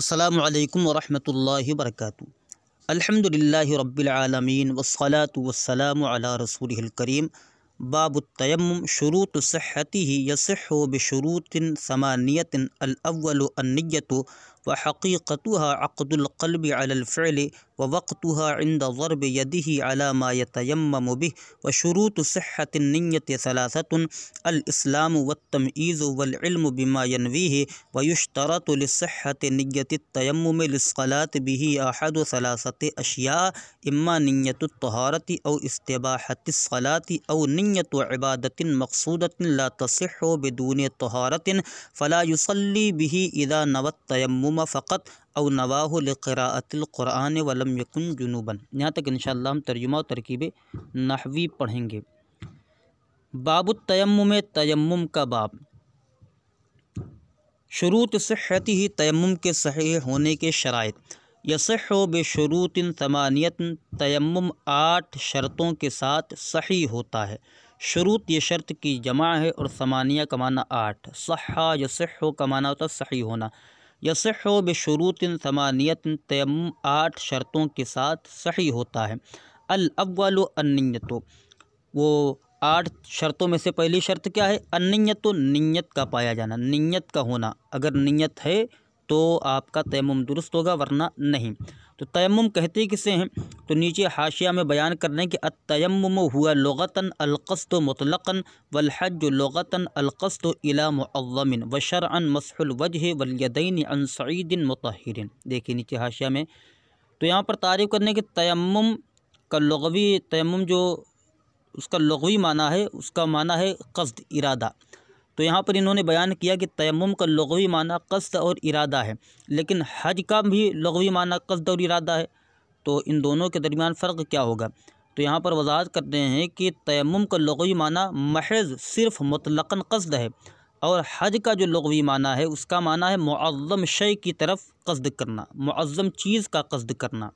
السلام علیکم ورحمۃ اللہ وبرکاتہ۔ الحمدللہ رب العالمین والصلاة والسلام علی رسولہ الکریم۔ باب التیمم شروط صحتہ یصح بشروط ثمانیۃ الاول النیۃ وحقیقتها عقد القلب علی الفعل ووقتها عند ضرب یدہ علی ما یتیمم به وشروط صحة النیۃ ثلاثۃ الاسلام والتمئیز والعلم بما ینویہ ویشترط لصحة نیۃ التیمم للصلاة به احد ثلاثۃ اشیاء اما نیۃ الطہارۃ او استباحۃ الصلاة او نیۃ عبادۃ مقصودۃ لا تصح بدون طہارۃ فلا یصلی به اذا نوى التیمم فقط او نواہ لقراءۃ القرآن ولم یکن جنوبا۔ یہاں تک انشاءاللہ ہم ترجمہ و ترکیب نحوی پڑھیں گے۔ باب التیمم، تیمم کا باب۔ شروط صحتہ، تیمم کے صحیح ہونے کے شرائط۔ یصح بشروط ثمانیۃ، تیمم 8 شرطوں کے ساتھ صحیح ہوتا ہے۔ شروط یہ شرط کی جمع ہے اور ثمانیہ کا معنی 8۔ صحہ یصح کا معنی ہوتا ہے صحیح ہونا۔ یصح بشروط ثمانیۃ، تیمم 8 شرطوں کے ساتھ صحیح ہوتا ہے۔ الاول النیۃ، وہ 8 شرطوں میں سے پہلی شرط کیا ہے؟ النیۃ، نیت کا پایا جانا، نیت کا ہونا۔ اگر نیت ہے تو آپ کا تیمم درست ہوگا ورنہ نہیں۔ تو تیمم کہتے کسے ہیں؟ تو نیچے حاشیہ میں بیان کر رہے ہیں کہ التیمم ہوا لغتاً القصد مطلقاً والحج لغتاً القصد الى معظم وشرعاً مسح الوجہ والیدین عن صعید مطہر۔ دیکھیں نیچے حاشیہ میں، تو یہاں پر تعریف کرنے کہ تیمم کا لغوی، تیمم جو اس کا لغوی معنی ہے، اس کا معنی ہے قصد، ارادہ۔ تو یہاں پر انہوں نے بیان کیا کہ تیمم کا لغوی معنی قصد اور ارادہ ہے، لیکن حج کا بھی لغوی معنی قصد اور ارادہ ہے، تو ان دونوں کے درمیان فرق کیا ہوگا؟ تو یہاں پر وضاحت کرتے ہیں کہ تیمم کا لغوی معنی محض صرف مطلقاً قصد ہے، اور حج کا جو لغوی معنی ہے اس کا معنی ہے معظم شے کی طرف قصد کرنا، معظم چیز کا قصد کرنا۔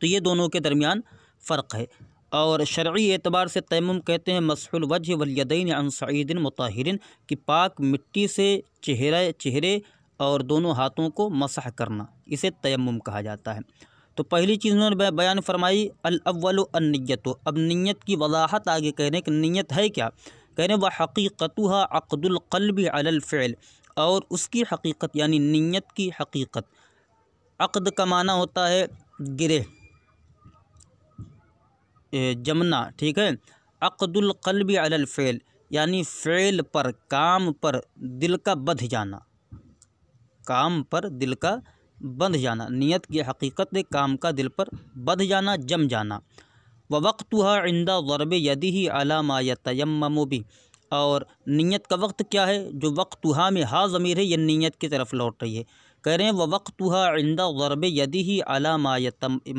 تو یہ دونوں کے درمیان فرق ہے۔ اور شرعی اعتبار سے تیمم کہتے ہیں مسح الوجہ والیدین عن صعید مطہر، کہ پاک مٹی سے چہرے اور دونوں ہاتھوں کو مسح کرنا، اسے تیمم کہا جاتا ہے۔ تو پہلی چیز انہوں نے بیان فرمائی الاول النیۃ۔ اب نیت کی وضاحت آگے کہہ رہے ہیں کہ نیت ہے کیا؟ کہہ رہے ہیں وحقیقتها عقد القلب علی الفعل، اور اس کی حقیقت یعنی نیت کی حقیقت۔ عقد کا معنی ہوتا ہے گرہ، جمنا، ٹھیک ہے۔ عقد القلب علی الفعل یعنی فعل پر، کام پر دل کا بدھ جانا، کام پر دل کا بندھ جانا۔ نیت کی حقیقت ہے کام کا دل پر بدھ جانا، جم جانا۔ ووقتها عند ضرب یدہ علی ما یتیمم بہ، اور نیت کا وقت کیا ہے؟ جو وقتها میں ہا ضمیر ہے یہ نیت کی طرف لوٹ رہی ہے۔ کہہ رہے ہیں ووقتها عند ضرب یدہ علی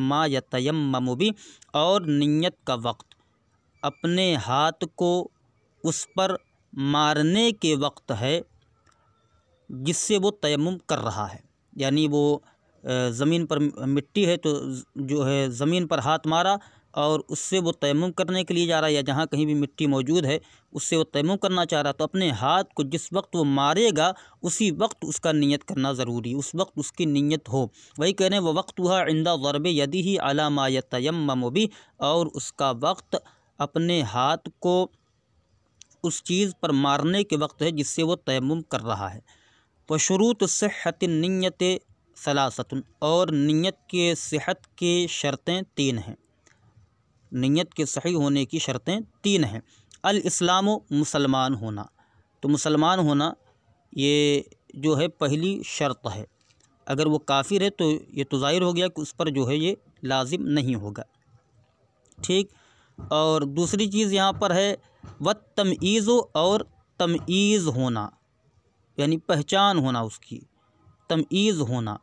ما یتیمم بہ، اور نیت کا وقت اپنے ہاتھ کو اس پر مارنے کے وقت ہے جس سے وہ تیمم کر رہا ہے۔ یعنی وہ زمین پر مٹی ہے تو جو ہے زمین پر ہاتھ مارا اور اس سے وہ تیمم کرنے کے لیے جا رہا ہے، یا جہاں کہیں بھی مٹی موجود ہے اس سے وہ تیمم کرنا چاہ رہا، تو اپنے ہاتھ کو جس وقت وہ مارے گا اسی وقت اس کا نیت کرنا ضروری، اس وقت اس کی نیت ہو۔ وہی کہہ رہے ہیں ووقتها عند ضرب یدہ علی ما یتیمم بہ، اور اس کا وقت اپنے ہاتھ کو اس چیز پر مارنے کے وقت ہے جس سے وہ تیمم کر رہا ہے۔ وشروط صحت النیۃ ثلاثۃ، اور نیت کے صحت کی شرطیں 3 ہیں، نیت کے صحیح ہونے کی شرطیں 3 ہیں۔ الاسلام، مسلمان ہونا، تو مسلمان ہونا یہ جو ہے پہلی شرط ہے۔ اگر وہ کافر ہے تو یہ تو ظاہر ہو گیا کہ اس پر جو ہے یہ لازم نہیں ہوگا، ٹھیک۔ اور دوسری چیز یہاں پر ہے والتمئیز، اور تمییز ہونا یعنی پہچان ہونا، اس کی تمییز ہونا،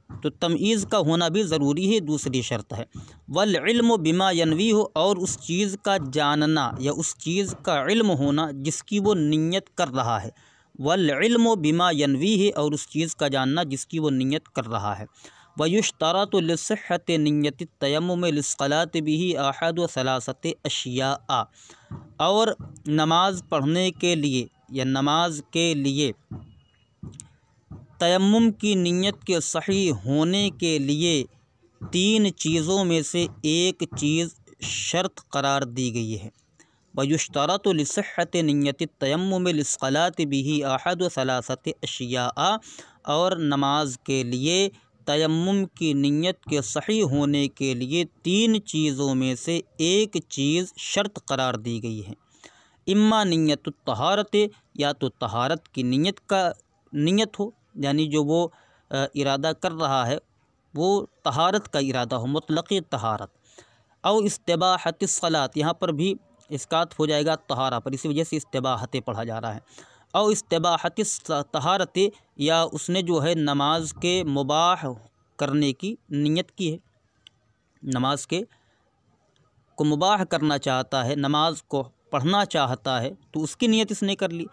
تو تمییز کا ہونا بھی ضروری ہے، دوسری شرط ہے۔ والعلم بما ینویہ، اور اس چیز کا جاننا یا اس چیز کا علم ہونا جس کی وہ نیت کر رہا ہے۔ والعلم بما ینویہ، اور اس چیز کا جاننا جس کی وہ نیت کر رہا ہے۔ ویشترط لصحة نیۃ التیمم للصلاة به احد ثلاثة اشیاء، اور نماز پڑھنے کے لیے یا نماز کے لیے تیمم کی نیت کے صحیح ہونے کے لیے 3 چیزوں میں سے ایک چیز شرط قرار دی گئی ہے۔ وَيُشْتَرَطُ لِصِحَّةِ نِيَّةِ التَّيَمُّمِ لِلصَّلَاةِ بِهِ أَحَدُ 3 أشياء، اور نماز کے لیے تیمم کی نیت کے صحیح ہونے کے لیے 3 چیزوں میں سے ایک چیز شرط قرار دی گئی ہے۔ اما نیت الطہارت، یا تو طہارت کی نیت ہو، یعنی جو وہ ارادہ کر رہا ہے وہ طہارت کا ارادہ ہو، مطلق طہارت۔ او استباحت الصلاۃ، یہاں پر بھی اسقاط ہو جائے گا طہارہ پر، اسی وجہ سے استباحت پڑھا جا رہا ہے۔ او استباحت طہارت، یا اس نے جو ہے نماز کے مباح کرنے کی نیت کی ہے، نماز کو مباح کرنا چاہتا ہے، نماز کو پڑھنا چاہتا ہے تو اس کی نیت اس نے کر لی۔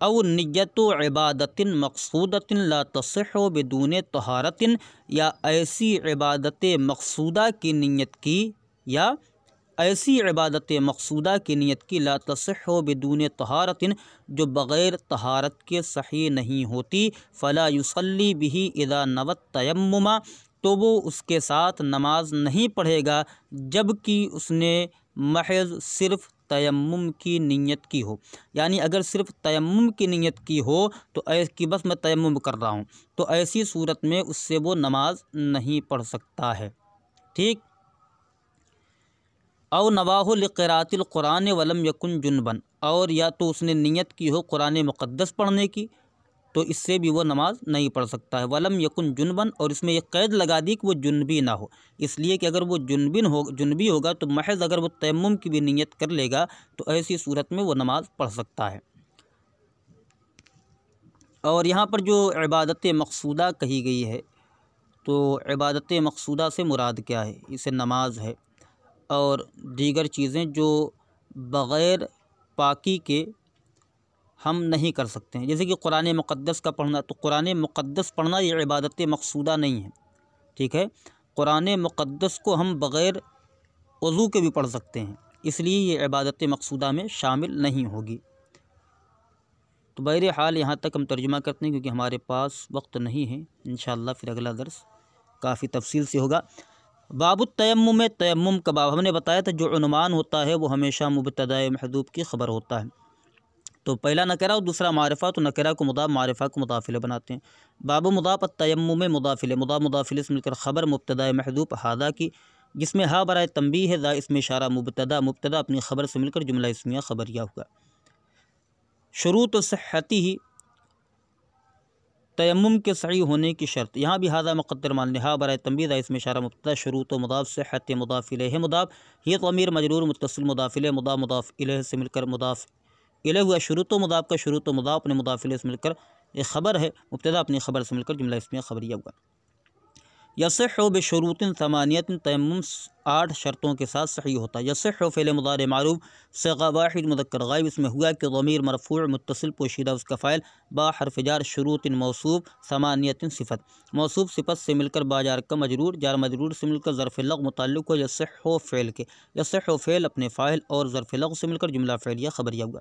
او نیت عبادت مقصودۃ لا تصح بدون طہارت، یا ایسی عبادت مقصودہ کی نیت کی، یا ایسی عبادت مقصودہ کی نیت کی لا تصح بدون طہارت، جو بغیر طہارت کے صحیح نہیں ہوتی، فلا یصلی بہ اذا نوى التیمم، تو وہ اس کے ساتھ نماز نہیں پڑھے گا جب کہ اس نے محض صرف تیمم کی نیت کی ہو۔ یعنی اگر صرف تیمم کی نیت کی ہو تو کہ بس میں تیمم کر رہا ہوں، تو ایسی صورت میں اس سے وہ نماز نہیں پڑھ سکتا ہے، ٹھیک۔ او نواہ لقراءۃ القرآن ولم یکن جنبا، اور یا تو اس نے نیت کی ہو قرآن مقدس پڑھنے کی تو اس سے بھی وہ نماز نہیں پڑھ سکتا ہے۔ ولم یکن جنبا، اور اس میں یہ قید لگا دی کہ وہ جنبی نہ ہو، اس لیے کہ اگر وہ جنبی ہوگا تو محض اگر وہ تیمم کی بھی نیت کر لے گا تو ایسی صورت میں وہ نماز پڑھ سکتا ہے۔ اور یہاں پر جو عبادت مقصودہ کہی گئی ہے تو عبادت مقصودہ سے مراد کیا ہے؟ اسے نماز ہے اور دیگر چیزیں جو بغیر پاکی کے ہم نہیں کر سکتے ہیں، جیسے کہ قرآن مقدس کا پڑھنا، تو قرآن مقدس پڑھنا یہ عبادت مقصودہ نہیں ہے، ٹھیک ہے۔ قرآن مقدس کو ہم بغیر وضو کے بھی پڑھ سکتے ہیں، اس لیے یہ عبادت مقصودہ میں شامل نہیں ہوگی۔ تو بہرحال یہاں تک ہم ترجمہ کرتے ہیں کیونکہ ہمارے پاس وقت نہیں ہے، انشاءاللہ پھر اگلا درس کافی تفصیل سے ہوگا۔ باب التیمم، تیمم کا باب، ہم نے بتایا تھا جو عنوان ہوتا ہے وہ ہمیشہ مبتدأ محذوف کی خبر ہوتا ہے، تو پہلا نکرہ اور دوسرا معرفہ، تو نکرہ کو مضاف، معرفہ کو مضاف الیہ بناتے ہیں۔ باب مضاف التیمم، مضاف الیہ، مضاف الیہ سے مل کر خبر مبتدأ محذوف ہذا کی، جس میں ہا برائے تنبیہ ہے، ذا اسم اشارہ مبتدأ اپنی خبر سے مل کر جملہ اسمیہ خبریہ ہوا۔ شروط صحتی، تیمم کے صحیح ہونے کی شرط، یہاں بھی ہذا مقدر مان لہا برائے تنبیہ، ذا اسم اشارہ مبتدأ، شروط و مضاف، صحت مضاف الیہ مضاف، یہ ضمیر مجرور متصل مضاف الیہ، مضاف الیہ سے مل کر مضاف الیہ ہوا۔ شروط و مضاف کا شروط و مضاف اپنے مضاف الیہ سے مل کر ایک خبر ہے، مبتدأ اپنی خبر سے مل کر جملہ اسمیہ خبریہ ہوا۔ یصح بشروط 8، تیمم 8 شرطوں کے ساتھ صحیح ہوتا ہے۔ یصح فعل مضارع معروف، صیغہ واحد مذکر غائب، اس میں ہوا کہ ضمیر مرفوع متصل پوشیدہ اس کا فاعل، با حرف جار، شروط موصوف، 8 صفت، موصوف صفت سے مل کر با جار کا مجرور، جار مجرور سے مل کر ظرف لغو متعلق ہو یصح فعل کے، یصح فعل اپنے فاعل اور ظرف لغو سے مل کر جملہ فعلیہ خبریہ ہوا۔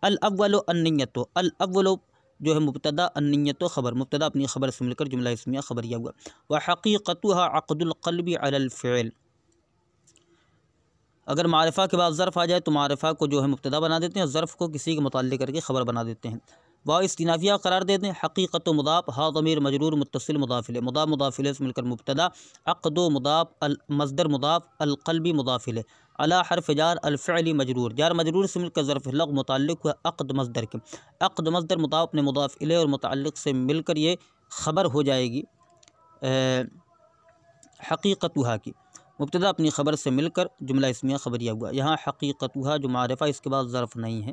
الاول النیت، الاول جو ہے مبتدا، النیت خبر، مبتدا اپنی خبر سے مل کر جملہ اسمیہ خبریہ ہوا۔ وحقیقتها عقد القلب علی الفعل، اگر معرفہ کے بعد ظرف آ جائے تو معرفہ کو جو ہے مبتدا بنا دیتے ہیں، ظرف کو کسی کے متعلق کر کے خبر بنا دیتے ہیں۔ واو استنافیہ قرار دیتے ہیں۔ حقیقت و مضاف، ہا ضمیر مجرور متصل مضاف الیہ، مضاف الیہ سے مل کر مبتدا، عقد و مضاف، مصدر مضاف، القلبی مضاف الیہ، علی حرف جار، الفعلی مجرور، جار مجرور سے مل کر ظرف لغو متعلق ہوا عقد مصدر کے، عقد مصدر مضاف اپنے مضاف الیہ اور متعلق سے مل کر یہ خبر ہو جائے گی حقیقتها کی، مبتدا اپنی خبر سے مل کر جملہ اسمیہ خبریہ ہوا۔ یہاں حقیقتها جو معرفہ، اس کے بعد ظرف نہیں ہے،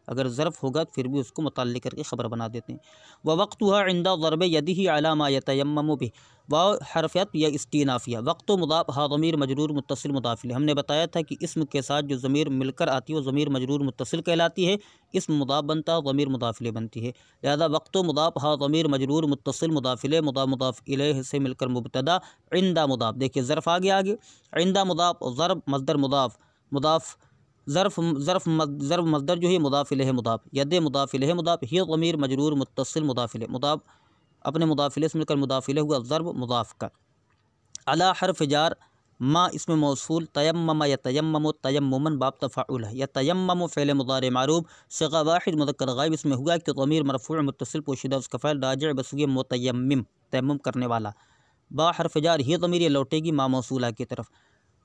اگر ظرف ہوگا پھر بھی اس کو متعلق کر کے خبر بنا دیتے ہیں۔ ووقتها عند ضرب یدہ علی ما یتیمم بہ، واو حرفیت یا استینافیہ، وقت و مضاف، ہا ضمیر مجرور متصل مضاف الیہ، ہم نے بتایا تھا کہ اسم کے ساتھ جو ضمیر مل کر آتی ہے وہ ضمیر مجرور متصل کہلاتی ہے، اسم مضاف بنتا ہے، ضمیر مضاف الیہ بنتی ہے، لہذا وقت و مضاف، ہا ضمیر مجرور متصل مضاف الیہ، مضاف الیہ سے مل کر مبتدا، عند مضاف، دیکھیے ظرف آگے عند مضاف، ضرب مصدر مضاف ظرف مصدر جو ہے مضاف الیہ مضاف، ید مضاف الیہ مضاف، ہی ضمیر مجرور متصل مضاف الیہ، اپنے مضاف الیہ سے مل کر مضاف الیہ ہوا ضرب مضاف کا۔ علی حرف جار ما اسم موصول، تیمم یتیمم تیمما باب تفاعل ہے، یتیمم فعل مضارع معروف، صیغہ واحد مذکر غائب، اس میں ہوا کہ ضمیر مرفوع متصل پوشیدہ اس کا فاعل راجع بسوی متیمم تیمم کرنے والا، با حرف جار ہی ضمیر یہ لوٹے گی ما موصولہ کی طرف۔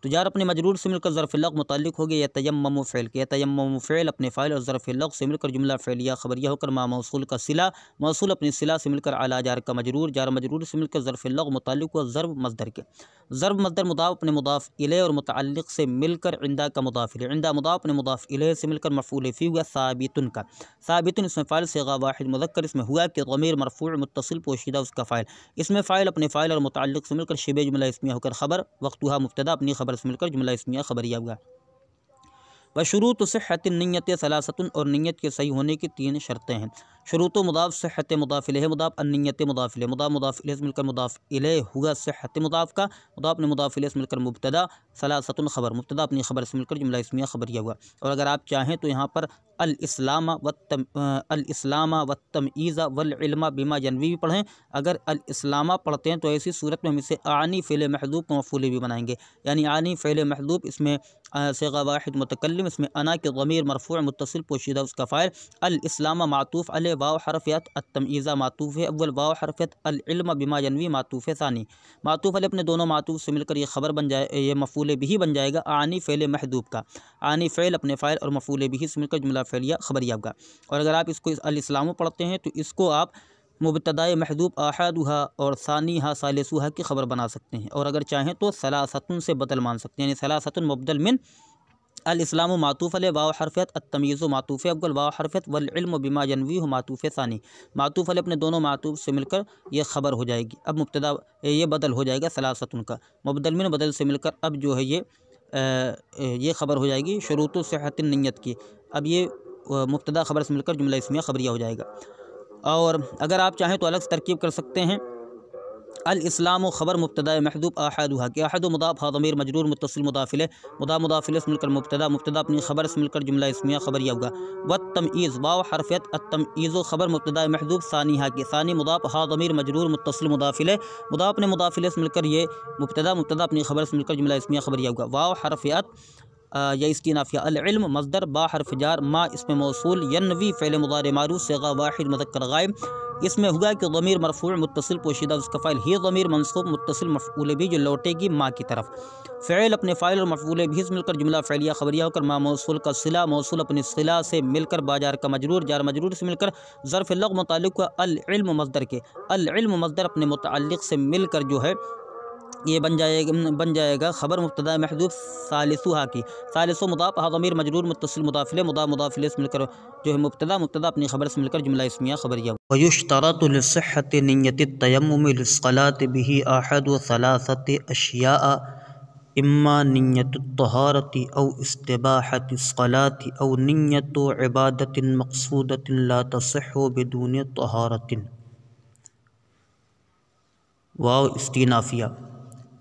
تو جار اپنے مجرور سے مل کر ظرف اللغو متعلق ہو گیا یتیمم فعل کے، یتیمم فعل اپنے فاعل اور ظرف اللغو سے مل کر جملہ فعلیہ خبریہ ہو کر ما موصول کا صلہ، موصول اپنی صلہ سے مل کر علی جار کا مجرور، جار مجرور سے مل کر ظرف اللغو متعلق ہوا ضرب مصدر کے، ضرب مصدر مضاف اپنے مضاف الیہ اور متعلق سے مل کر عندہ کا مضاف الیہ، عندہ مضاف اپنے مضاف الیہ سے مل کر مفعول فی ہوا ثابتن کا، ثابتن اس میں فاعل صیغہ واحد مذکر، اس میں ہوا کہ ضمیر مرفوع متصل پوشیدہ اس کا فاعل، اس میں فاعل اپنے فاعل اور متعلق سے مل کر شبہ جملہ اسمیہ ہو کر خبر، وقتها مبتدا اپنی خبر سے مل کر جملہ اسمیہ خبریہ ہوا۔ وشروط صحت النیت ثلاثۃ اور نیت کے صحیح ہونے کی 3 شرطیں ہیں۔ شروط و مضاف صحت مضاف الیہ مضاف، النیت مضاف الیہ مضاف، مضاف الیہ سے مل کر مضاف الیہ ہوا صحت مضاف کا، مضاف نے مضاف الیہ سے مل کر مبتدا، ثلاثۃ خبر، مبتدا اپنی خبر سے مل کر جملہ اسمیہ خبریہ ہوا۔ اور اگر آپ چاہیں تو یہاں پر الاسلام والتمییز والعلم بما ینوی بھی پڑھیں، اگر الاسلام پڑھتے ہیں تو ایسی صورت میں ہم اسے اعنی فعل محذوف کو مفعول بھی بنائیں گے، یعنی اعنی فعل محذوف اس میں صیغہ واحد متکلم، اس میں انا کے ضمیر مرفوع متصل پوشیدہ اس کا فاعل، الاسلام معطوف علیہ واو حرفیت، التمییز معطوف ہے اول واو حرفیت، العلم بما ینوی معطوف ہے ثانی، معطوف علیہ اپنے دونوں معطوف سے مل کر یہ خبر بن جائے، یہ مفعول بھی بن جائے گا اعنی فعل محذوف کا، اعنی فعل اپنے فاعل اور مفعول بھی سے مل کر جملہ فعلیہ خبریہ کا۔ اور اگر آپ اس کو الاسلام پڑھتے ہیں تو اس کو آپ مبتدائے محذوف احدھا اور ثانیھا ثالثھا کی خبر بنا سکتے ہیں، اور اگر چاہیں تو ثلاثۃ سے بدل مان سکتے ہیں، یعنی ثلاثۃ مبدل من الاسلام معطوف علیہ واو حرفیت، التمییز معطوف اول واو حرفیت، والعلم بما ینویہ معطوف ثانی، معطوف علیہ اپنے دونوں معطوف سے مل کر یہ خبر ہو جائے گی، اب مبتدا یہ بدل ہو جائے گا ثلاثۃ کا، مبدل من بدل سے مل کر اب جو ہے یہ خبر ہو جائے گی شروط صحت النیت کی، اب یہ مبتدا خبر سے مل کر جملہ اسمیہ خبریہ ہو جائے گا۔ اور اگر آپ چاہیں تو الگ سے ترکیب کر سکتے ہیں، الاسلام خبر مبتدا محذوف احدھا کہ احد مضاف ضمیر مجرور متصل مضاف الیہ، مضاف الیہ سے مل کر مبتدا، مبتدا اپنی خبر سے مل کر جملہ اسمیہ خبریہ ہوگا۔ والتمییز واو حرفیت، التمییز خبر مبتدا محذوف ثانیھا کی، ثانی مضاف ضمیر مجرور متصل مضاف الیہ، مضاف اپنے مضاف الیہ سے مل کر یہ مبتدا اپنی خبر سے مل کر جملہ اسمیہ خبریہ ہوگا۔ واو حرفیت یا استینافیہ، العلم مصدر، با حرف جار، ما اسم موصول، ینوی فعل مضارع معروف صیغہ واحد مذکر غائب، اس میں ہوا کہ ضمیر مرفوع متصل پوشیدہ اس کا فاعل، ہی ضمیر منصوب متصل مفعول بھی جو لوٹے گی ما کی طرف، فعل اپنے فاعل اور مفعول بھی سے مل کر جملہ فعلیہ خبریہ ہو کر ما موصول کا صلہ، موصول اپنی صلہ سے مل کر با جار کا مجرور، جار مجرور سے مل کر ظرف اللغو متعلق ہوا العلم مصدر کے، العلم مصدر اپنے متعلق سے مل کر جو ہے یہ بن جائے گا خبر مبتدا محذوف ثالثھا کی، ثالث مضاف ضمیر مجرور متصل مضاف الیہ، مضاف الیہ سے مل کر جو ہے مبتدا اپنی خبر سے مل کر جملہ اسمیہ خبریہ۔ ویشترط لصحۃ نیت التیمم للصلاۃ بہ احد ثلاثۃ اشیاء، اما نیت الطہارۃ او استباحۃ الصلاۃ او نیت عبادۃ مقصودۃ لا تصح بدون طہارۃ۔ واو استینافیہ،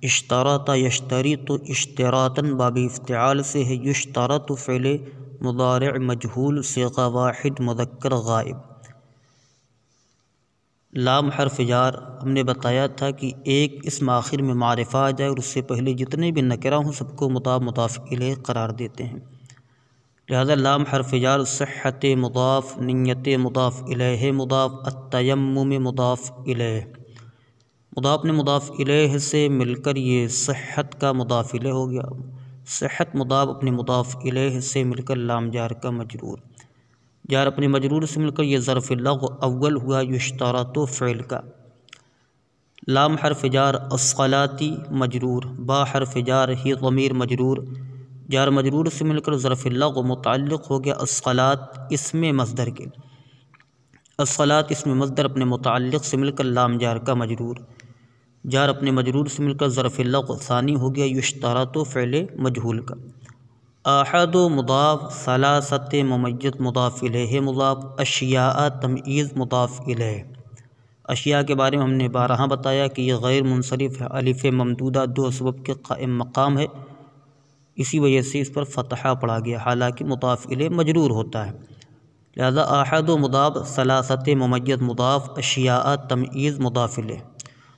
اشترط یشترط اشتراطا باب افتعال سے ہے، یشترط فعل مضارع مجہول صیغہ واحد مذکر غائب، لام حرف جار، ہم نے بتایا تھا کہ ایک اسم آخر میں معرفہ آ جائے اور اس سے پہلے جتنے بھی نکرہ ہوں سب کو مضاف الیہ قرار دیتے ہیں، لہذا لام حرف جار، صحت مضاف، نیت مضاف الیہ مضاف، التیمم مضاف الیہ، مضاف نے مضاف الیہ سے مل کر یہ صحت کا مضاف الیہ ہو گیا، صحت مضاف اپنے مضاف الیہ سے مل کر لام جار کا مجرور، جار اپنے مجرور سے مل کر یہ ظرف اللغو اول ہوا یشترط فعل کا، لام حرف جار، الصلاۃ مجرور، با حرف جار ہی ضمیر مجرور، جار مجرور سے مل کر ظرف اللغو متعلق ہو گیا الصلاۃ اسم مصدر کے، الصلاۃ اسم مصدر اپنے متعلق سے مل کر لام جار کا مجرور، جار اپنے مجرور سے مل کر ظرف اللغو ثانی ہو گیا یشترط فعل مجہول کا، احد مضاف، ثلاثۃ ممیز مضاف الیہ مضاف، اشیاء تمییز مضاف الیہ، اشیاء کے بارے میں ہم نے بارہا بتایا کہ یہ غیر منصرف ہے، الف ممدودہ دو سبب کے قائم مقام ہے، اسی وجہ سے اس پر فتحہ پڑا گیا، حالانکہ مضاف الیہ مجرور ہوتا ہے، لہذا آحد و مضاف ثلاثت ممیز مضاف اشیاء تمییز مضاف الیہ،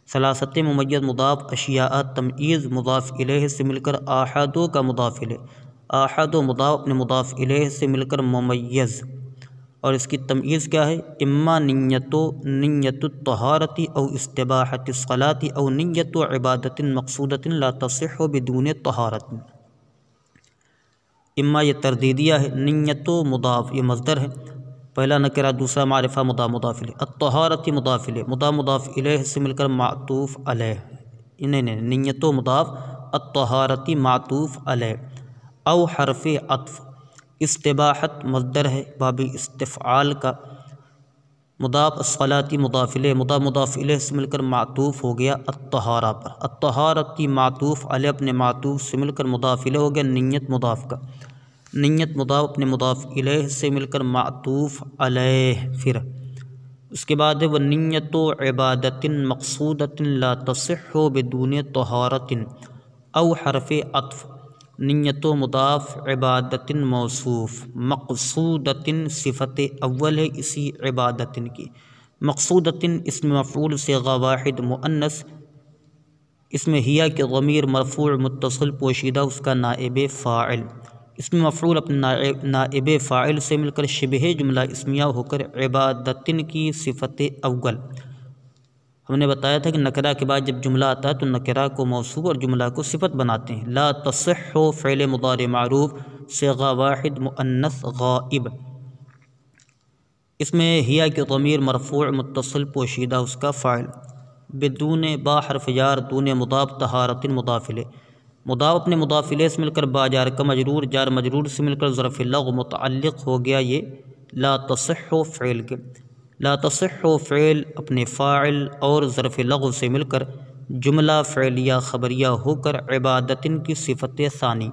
ثلاثت ممیز مضاف اشیاء تمییز مضاف الیہ سے مل کر آحدو کا مضاف الیہ، آحد و مضاف اپنے مضاف الیہ سے مل کر ممیز، اور اس کی تمییز کیا ہے؟ اما نیت الطہارت او استباحت الصلاۃ او نیت عبادت مقصودۃ لا تصح بدون طہارت۔ اما یہ تردیدیہ ہے، نیت و مضاف یہ مصدر ہے، پہلا نکرہ دوسرا معرفہ مضاف مضاف الیہ، الطہارت مضاف الیہ، مضاف الیہ سے مل کر معطوف علیہ، نہیں نیت و مضاف، الطہارت معطوف علیہ، او حرف عطف، استباحت مصدر ہے باب استفعال کا، مضاف الصلاۃ مضاف الیہ، مضاف الیہ سے مل کر معطوف ہو گیا الطہارہ پر، الطہارت معطوف علیہ اپنے معطوف سے مل کر مضاف الیہ ہو گیا نیت مضاف کا، نیت مضاف اپنے مضاف الیہ سے مل کر معطوف علیہ، پھر اس کے بعد ہے وَنِّیَّتُ عِبَادَةٍ مَقْصُودَةٍ لَا تَصِحُّ بِدُونِ طَہَارَةٍ او حرف عطف، نیت و مضاف عبادت موصوف، مقصودۃ صفت اول ہے اسی عبادت کی، مقصودۃ اسم مفعول صیغہ واحد مؤنث، اس میں ہیا کے ضمیر مرفوع متصل پوشیدہ اس کا نائب فاعل، اسم مفعول اپنے نائب فاعل سے مل کر شبہ جملہ اسمیہ ہو کر عبادت کی صفت اول۔ ہم نے بتایا تھا کہ نکرہ کے بعد جب جملہ آتا ہے تو نکرہ کو موصوف اور جملہ کو صفت بناتے ہیں۔ لا تصح فعل مضارع معروف صیغہ واحد مؤنث غائب، اس میں ہیا کے ضمیر مرفوع متصل پوشیدہ اس کا فاعل، بدون با حرف جار دون مضاف طہارت مضاف الیہ، مضاف اپنے مضاف الیہ سے مل کر با جار کا مجرور، جار مجرور سے مل کر ظرف لغو متعلق ہو گیا یہ لا تصح فعل کے، لا تصح فعل اپنے فاعل اور ظرف لغو سے مل کر جملہ فعلیہ خبریہ ہو کر عبادت کی صفت ثانی،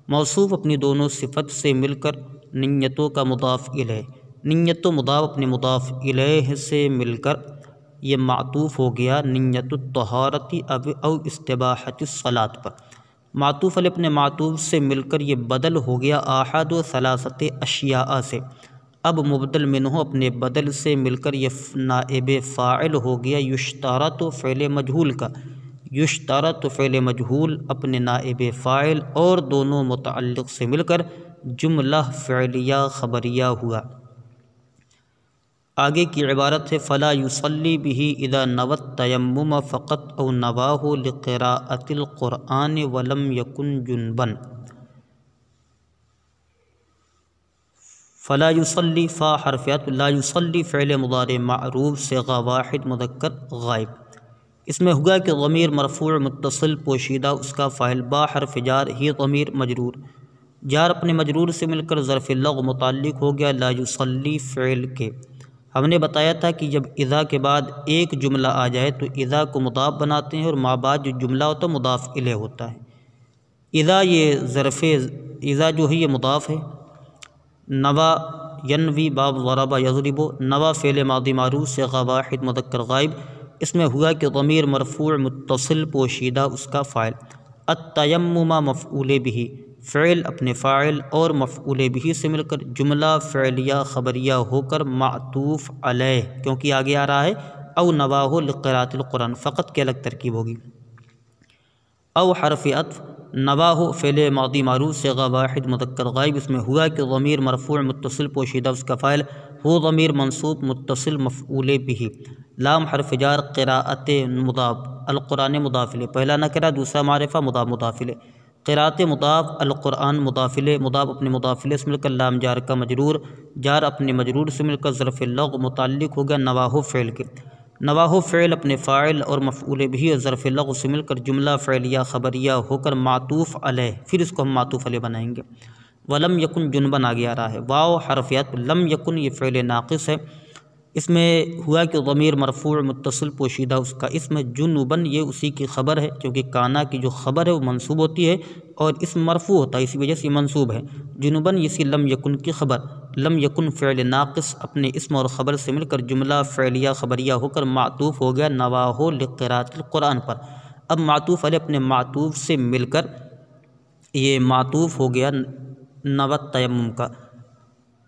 موصوف اپنی دونوں صفت سے مل کر نیتوں کا مضاف الیہ، نیت و مضاف اپنے مضاف الیہ سے مل کر یہ معطوف ہو گیا نیت الطہارت او استباحت الصلاۃ پر، معطوف علیہ اپنے معطوف سے مل کر یہ بدل ہو گیا آحد و ثلاثت اشیاء سے، اب مبدل منہ اپنے بدل سے مل کر یہ نائب فاعل ہو گیا یشترط فعل مجہول کا، یشترط فعل مجہول اپنے نائب فاعل اور دونوں متعلق سے مل کر جملہ فعلیہ خبریہ ہوا۔ آگے کی عبارت ہے فلا یصلی بہ اذا نوى التیمم فقط او نواہ لقراءۃ القرآن ولم یکن جنبا، فلا یصلی فا حرفیات، لا یصلی فعل مضارع معروف صیغہ واحد مذکر غائب، اس میں ہوا کہ ضمیر مرفوع متصل پوشیدہ اس کا فاعل، با حرف جار ہی ضمیر مجرور، جار اپنے مجرور سے مل کر ظرف لغو متعلق ہو گیا لا یصلی فعل کے۔ ہم نے بتایا تھا کہ جب اذا کے بعد ایک جملہ آ جائے تو اذا کو مضاف بناتے ہیں اور ما بعد جو جملہ ہوتا ہے مضاف الیہ ہوتا ہے، اذا یہ ظرف اذا جو ہے یہ مضاف ہے، نوا ینوی باب ضرب یضرب، نوا فعل ماضی معروف صیغہ واحد مذکر غائب، اس میں ہوا کہ ضمیر مرفوع متصل پوشیدہ اس کا فاعل، التیمم مفعول بہ، فعل اپنے فاعل اور مفعول بہ سے مل کر جملہ فعلیہ خبریہ ہو کر معطوف علیہ، کیونکہ آگے آ رہا ہے او نواہ لقراءۃ القرآن، فقط کی الگ ترکیب ہوگی، او حرف عطف، نواہ فعل ماضی معروف صیغہ واحد مذکر غائب، اس میں ہوا کہ ضمیر مرفوع متصل پوشیدہ اس کا فاعل، ہو ضمیر منصوب متصل مفعول بہ، لام حرف جار قراءت مضاف، القرآن مضاف الیہ، پہلا نکرہ دوسرا معرفہ مضاف مضاف الیہ، قراءت مضاف القرآن مضاف الیہ، مضاف اپنے مضاف الیہ سے مل کر لام جار کا مجرور، جار اپنے مجرور سے مل کر ظرف لغو متعلق ہو گیا نواہ فعل کے، نواہ فعل اپنے فاعل اور مفعول بہ اور ظرف لغو سے مل کر جملہ فعلیہ خبریہ ہو کر معطوف علیہ، پھر اس کو ہم معطوف علیہ بنائیں گے۔ ولم یکن جنبا آگے آ رہا ہے، واو حرفیات، لم یکن یہ فعل ناقص ہے، اس میں ہوا کہ ضمیر مرفوع متصل پوشیدہ اس کا اسم، جنبن یہ اسی کی خبر ہے، کیونکہ کانا کی جو خبر ہے وہ منصوب ہوتی ہے اور اسم مرفوع ہوتا ہے، اسی وجہ سے یہ منصوب ہے، جنبن اسی لم یکن کی خبر، لم یکن فعل ناقص اپنے اسم اور خبر سے مل کر جملہ فعلیہ خبریہ ہو کر معطوف ہو گیا نواہ لقراءۃ القرآن پر، اب معطوف علیہ اپنے معطوف سے مل کر یہ معطوف ہو گیا نوى التیمم کا،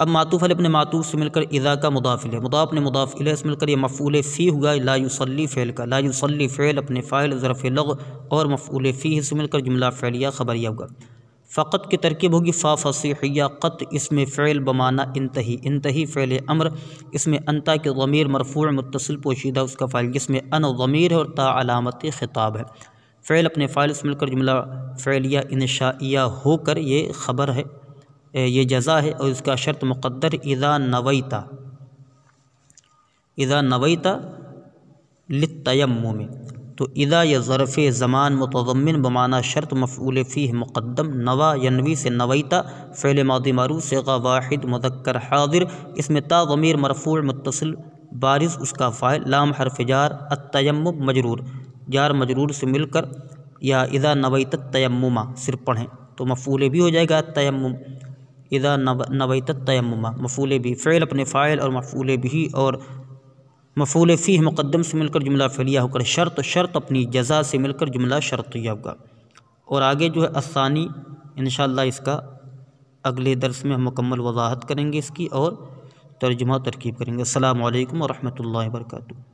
اب معطوف علیہ اپنے معطوف سے مل کر اذا کا مضاف الیہ، مضاف اپنے مضاف الیہ سے مل کر یہ مفعول فی ہوا لا یصلی فعل کا، لا یصلی فعل اپنے فاعل ظرف لغو اور مفعول فیہ سے مل کر جملہ فعلیہ خبریہ ہوگا۔ فقط کی ترکیب ہوگی فا فصیحیہ، قط اسم فعل بمعنی انتہی، انتہی فعل امر، اس میں انتا کے ضمیر مرفوع متصل پوشیدہ اس کا فاعل جس میں ان ضمیر ہے اور تا علامت خطاب ہے، فعل اپنے فاعل سے مل کر جملہ فعلیہ انشائیہ ہو کر یہ خبر ہے، یہ جزا ہے، اور اس کا شرط مقدر اذا نویتا، اذا نویتا للتیمم، تو اذا یہ ظرف زمان متضمن بمعنی شرط مفعول فیہ مقدم، نوا ینوی سے نویتا فعل ماضی معروف صیغہ واحد مذکر حاضر، اس میں تا ضمیر مرفوع متصل بارز اس کا فاعل، لام حرف جار، التیمم مجرور، جار مجرور سے مل کر یا اذا نویت التیمم صرف پڑھیں تو مفعول بھی ہو جائے گا التیمم، اذا نویت التیمم مفعول بھی، فعل اپنے فاعل اور مفعول بھی اور مفعول فیہ مقدم سے مل کر جملہ فعلیہ ہو کر شرط، شرط اپنی جزا سے مل کر جملہ شرطیہ ہوگا۔ اور آگے جو ہے الثانی انشاءاللہ اس کا اگلے درس میں ہم مکمل وضاحت کریں گے اس کی اور ترجمہ و ترکیب کریں گے۔ السلام علیکم ورحمۃ اللہ وبرکاتہ۔